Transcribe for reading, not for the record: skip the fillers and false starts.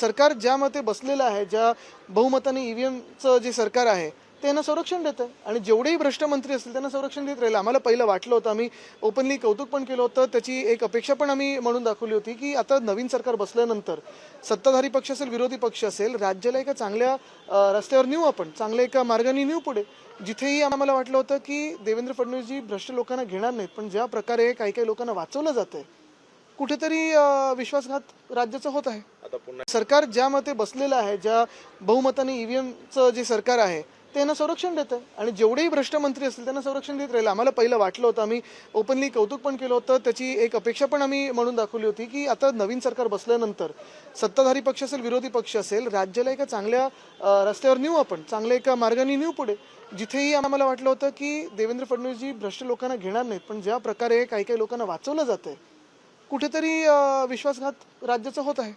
सरकार ज्या मते बसलेलं आहे, ज्या बहुमताने ईव्हीएमचं जे सरकार आहे त्यांना संरक्षण देतं आणि जेवढेही भ्रष्ट मंत्री असतील त्यांना संरक्षण देत राहील. आम्हाला पहिलं वाटलं होतं, आम्ही ओपनली कौतुक पण केलं होतं, त्याची एक अपेक्षा पण आम्ही म्हणून दाखवली होती की आता नवीन सरकार बसल्यानंतर सत्ताधारी पक्ष असेल, विरोधी पक्ष असेल, राज्याला एका चांगल्या रस्त्यावर नेऊ, आपण चांगल्या एका मार्गाने नेऊ पुढे. जिथेही आम्हाला वाटलं होतं की देवेंद्र फडणवीसजी भ्रष्ट लोकांना घेणार नाहीत, पण ज्या प्रकारे काही काही लोकांना वाचवलं जातंय, कुठेतरी विश्वासघात राज्याचा होत आहे. सरकार ज्या मते बसलेलं आहे, ज्या बहुमताने ईव्हीएमचं जे सरकार आहे त्यांना संरक्षण देतं आणि जेवढेही भ्रष्ट मंत्री असतील त्यांना संरक्षण देत राहील. आम्हाला पहिलं वाटलं होतं, आम्ही ओपनली कौतुक पण केलं होतं, त्याची एक अपेक्षा पण आम्ही म्हणून दाखवली होती की आता नवीन सरकार बसल्यानंतर सत्ताधारी पक्ष असेल, विरोधी पक्ष असेल, राज्याला एका चांगल्या रस्त्यावर नेऊ, आपण चांगल्या एका मार्गाने नेऊ पुढे. जिथेही आम्हाला वाटलं होतं की देवेंद्र फडणवीसजी भ्रष्ट लोकांना घेणार नाहीत, पण ज्या प्रकारे काही काही लोकांना वाचवलं जातंय, कुठेतरी विश्वासघात राज्याचा होत आहे.